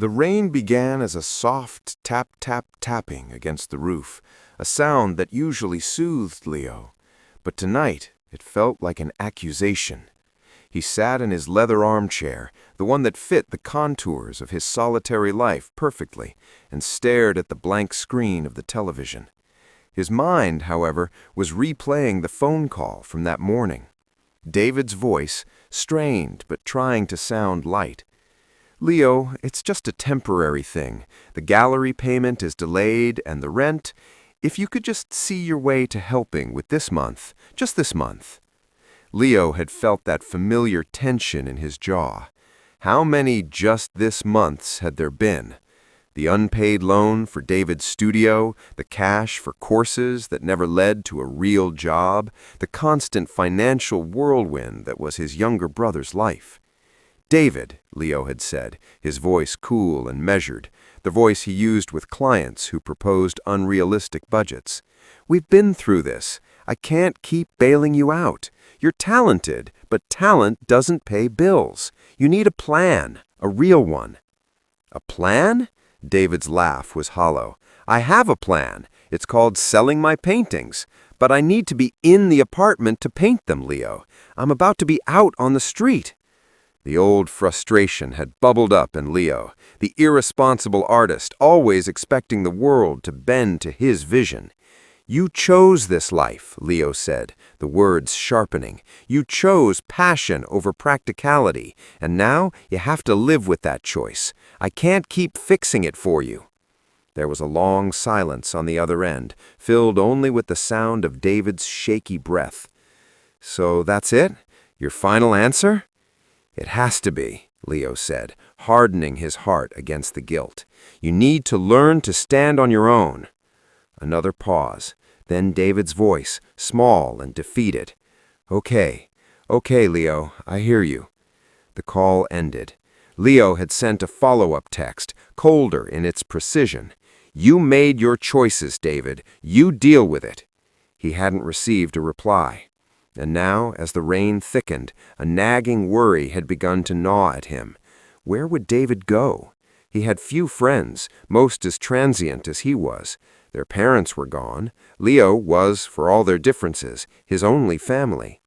The rain began as a soft tap-tap-tapping against the roof, a sound that usually soothed Leo. But tonight, it felt like an accusation. He sat in his leather armchair, the one that fit the contours of his solitary life perfectly, and stared at the blank screen of the television. His mind, however, was replaying the phone call from that morning. David's voice, strained but trying to sound light. "Leo, it's just a temporary thing. The gallery payment is delayed and the rent. If you could just see your way to helping with this month, just this month." Leo had felt that familiar tension in his jaw. How many just this months had there been? The unpaid loan for David's studio, the cash for courses that never led to a real job, the constant financial whirlwind that was his younger brother's life. "David," Leo had said, his voice cool and measured, the voice he used with clients who proposed unrealistic budgets. "We've been through this. I can't keep bailing you out. You're talented, but talent doesn't pay bills. You need a plan, a real one." "A plan?" David's laugh was hollow. "I have a plan. It's called selling my paintings. But I need to be in the apartment to paint them, Leo. I'm about to be out on the street." The old frustration had bubbled up in Leo, the irresponsible artist always expecting the world to bend to his vision. "You chose this life," Leo said, the words sharpening. "You chose passion over practicality, and now you have to live with that choice. I can't keep fixing it for you." There was a long silence on the other end, filled only with the sound of David's shaky breath. "So that's it? Your final answer?" "It has to be," Leo said, hardening his heart against the guilt. "You need to learn to stand on your own." Another pause. Then David's voice, small and defeated. Okay, Leo, I hear you." The call ended. Leo had sent a follow-up text, colder in its precision. "You made your choices, David. You deal with it." He hadn't received a reply. And now, as the rain thickened, a nagging worry had begun to gnaw at him. Where would David go? He had few friends, most as transient as he was. Their parents were gone. Leo was, for all their differences, his only family.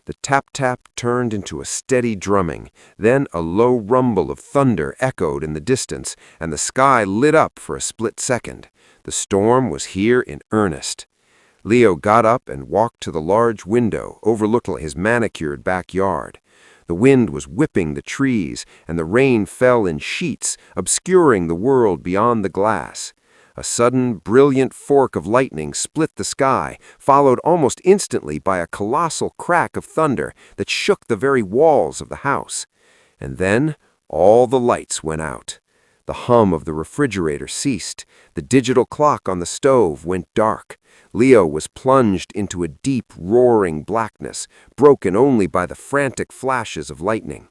The tap-tap turned into a steady drumming. Then a low rumble of thunder echoed in the distance, and the sky lit up for a split second. The storm was here in earnest. Leo got up and walked to the large window overlooking his manicured backyard. The wind was whipping the trees, and the rain fell in sheets, obscuring the world beyond the glass. A sudden, brilliant fork of lightning split the sky, followed almost instantly by a colossal crack of thunder that shook the very walls of the house. And then all the lights went out. The hum of the refrigerator ceased. The digital clock on the stove went dark. Leo was plunged into a deep, roaring blackness, broken only by the frantic flashes of lightning.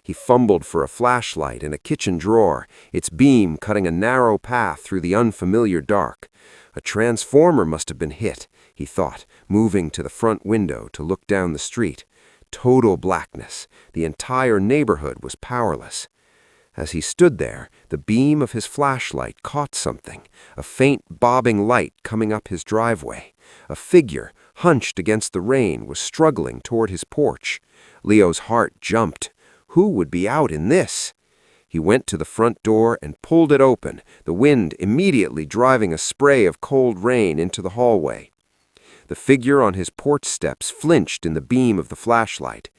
He fumbled for a flashlight in a kitchen drawer, its beam cutting a narrow path through the unfamiliar dark. A transformer must have been hit, he thought, moving to the front window to look down the street. Total blackness. The entire neighborhood was powerless. As he stood there, the beam of his flashlight caught something, a faint bobbing light coming up his driveway. A figure, hunched against the rain, was struggling toward his porch. Leo's heart jumped. Who would be out in this? He went to the front door and pulled it open, the wind immediately driving a spray of cold rain into the hallway. The figure on his porch steps flinched in the beam of the flashlight.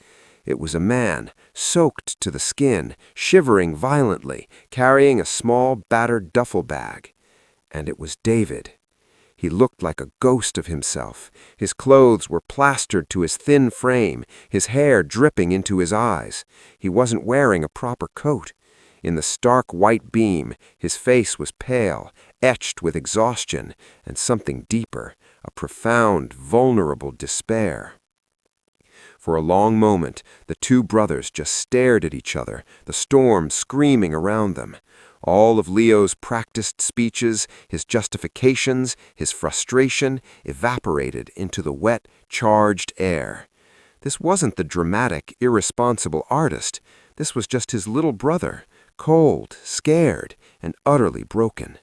It was a man, soaked to the skin, shivering violently, carrying a small, battered duffel bag. And it was David. He looked like a ghost of himself. His clothes were plastered to his thin frame, his hair dripping into his eyes. He wasn't wearing a proper coat. In the stark white beam, his face was pale, etched with exhaustion, and something deeper, a profound, vulnerable despair. For a long moment, the two brothers just stared at each other, the storm screaming around them. All of Leo's practiced speeches, his justifications, his frustration, evaporated into the wet, charged air. This wasn't the dramatic, irresponsible artist. This was just his little brother, cold, scared, and utterly broken.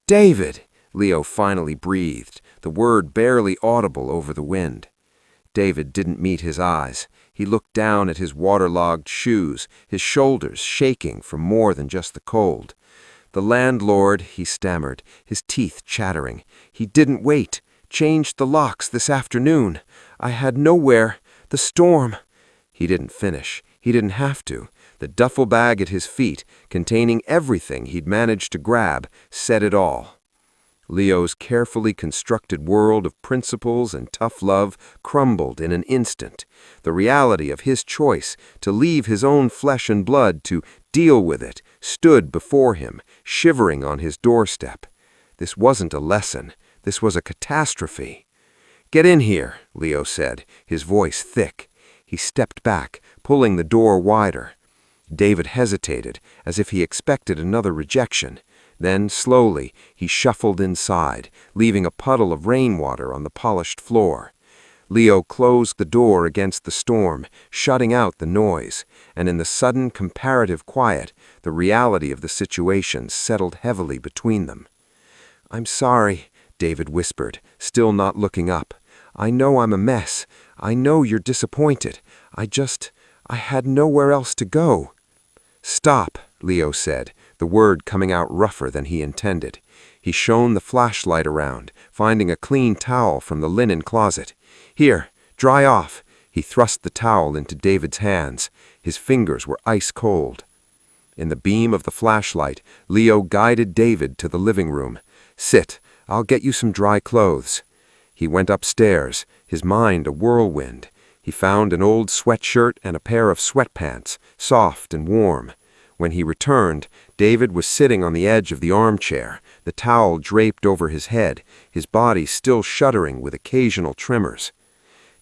"David!" Leo finally breathed, the word barely audible over the wind. David didn't meet his eyes. He looked down at his waterlogged shoes, his shoulders shaking from more than just the cold. "The landlord," he stammered, his teeth chattering. "He didn't wait. Changed the locks this afternoon. I had nowhere. The storm—" He didn't finish. He didn't have to. The duffel bag at his feet, containing everything he'd managed to grab, said it all. Leo's carefully constructed world of principles and tough love crumbled in an instant. The reality of his choice to leave his own flesh and blood to deal with it stood before him, shivering on his doorstep. This wasn't a lesson. This was a catastrophe. "Get in here," Leo said, his voice thick. He stepped back, pulling the door wider. David hesitated, as if he expected another rejection. Then, slowly, he shuffled inside, leaving a puddle of rainwater on the polished floor. Leo closed the door against the storm, shutting out the noise, and in the sudden comparative quiet, the reality of the situation settled heavily between them. "I'm sorry," David whispered, still not looking up. "I know I'm a mess. I know you're disappointed. I had nowhere else to go." "Stop," Leo said, the word coming out rougher than he intended. He shone the flashlight around, finding a clean towel from the linen closet. "Here, dry off." He thrust the towel into David's hands. His fingers were ice cold. In the beam of the flashlight, Leo guided David to the living room. "Sit. I'll get you some dry clothes." He went upstairs, his mind a whirlwind. He found an old sweatshirt and a pair of sweatpants, soft and warm. When he returned, David was sitting on the edge of the armchair, the towel draped over his head, his body still shuddering with occasional tremors.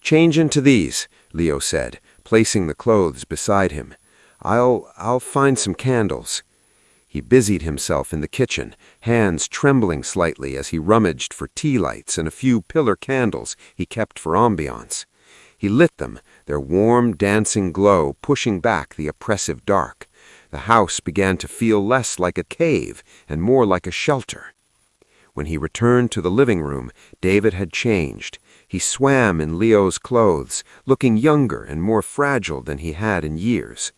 "Change into these," Leo said, placing the clothes beside him. I'll find some candles." He busied himself in the kitchen, hands trembling slightly as he rummaged for tea lights and a few pillar candles he kept for ambiance. He lit them, their warm, dancing glow pushing back the oppressive dark. The house began to feel less like a cave and more like a shelter. When he returned to the living room, David had changed. He swam in Leo's clothes, looking younger and more fragile than he had in years.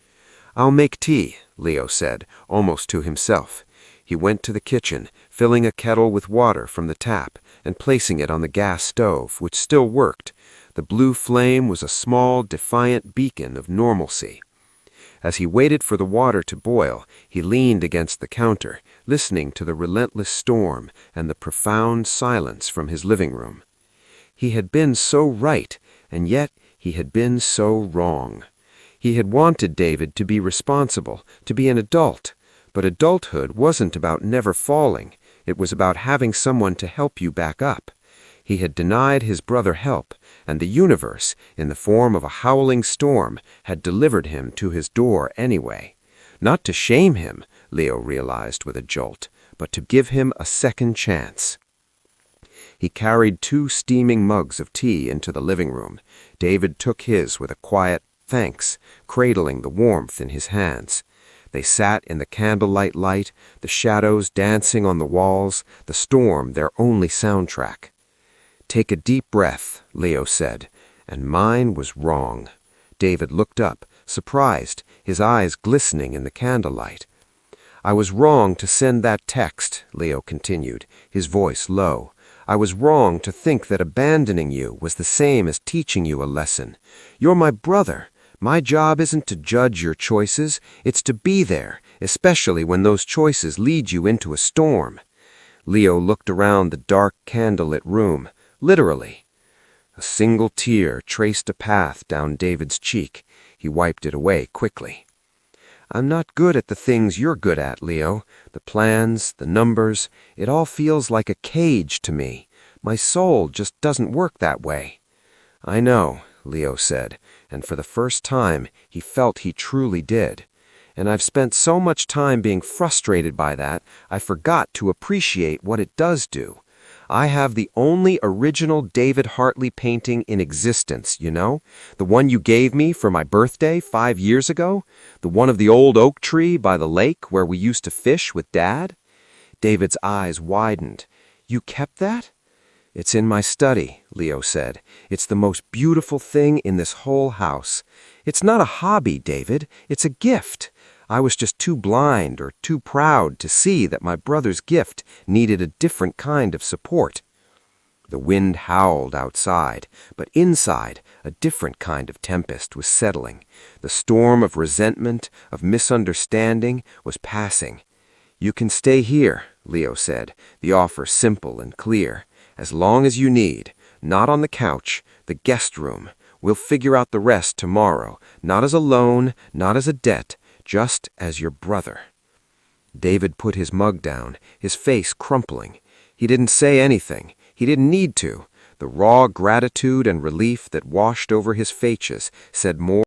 "I'll make tea," Leo said, almost to himself. He went to the kitchen, filling a kettle with water from the tap and placing it on the gas stove, which still worked. The blue flame was a small, defiant beacon of normalcy. As he waited for the water to boil, he leaned against the counter, listening to the relentless storm and the profound silence from his living room. He had been so right, and yet he had been so wrong. He had wanted David to be responsible, to be an adult, but adulthood wasn't about never falling. It was about having someone to help you back up. He had denied his brother help, and the universe, in the form of a howling storm, had delivered him to his door anyway. Not to shame him, Leo realized with a jolt, but to give him a second chance. He carried 2 steaming mugs of tea into the living room. David took his with a quiet thanks, cradling the warmth in his hands. They sat in the candlelight light, the shadows dancing on the walls, the storm their only soundtrack. "Take a deep breath," Leo said, and mine was wrong. David looked up, surprised, his eyes glistening in the candlelight. "I was wrong to send that text," Leo continued, his voice low. "I was wrong to think that abandoning you was the same as teaching you a lesson. You're my brother. My job isn't to judge your choices, it's to be there, especially when those choices lead you into a storm." Leo looked around the dark, candlelit room, literally. A single tear traced a path down David's cheek. He wiped it away quickly. "I'm not good at the things you're good at, Leo. The plans, the numbers, it all feels like a cage to me. My soul just doesn't work that way." "I know," Leo said, and for the first time he felt he truly did. "And I've spent so much time being frustrated by that, I forgot to appreciate what it does do. I have the only original David Hartley painting in existence, you know? The one you gave me for my birthday 5 years ago? The one of the old oak tree by the lake where we used to fish with Dad? David's eyes widened. You kept that? It's in my study, Leo said. It's the most beautiful thing in this whole house. It's not a hobby, David. It's a gift. I was just too blind or too proud to see that my brother's gift needed a different kind of support. The wind howled outside, but inside, a different kind of tempest was settling. The storm of resentment, of misunderstanding, was passing. You can stay here, Leo said, the offer simple and clear. As long as you need, not on the couch, the guest room. We'll figure out the rest tomorrow, not as a loan, not as a debt, just as your brother. David put his mug down, his face crumpling. He didn't say anything. He didn't need to. The raw gratitude and relief that washed over his features said more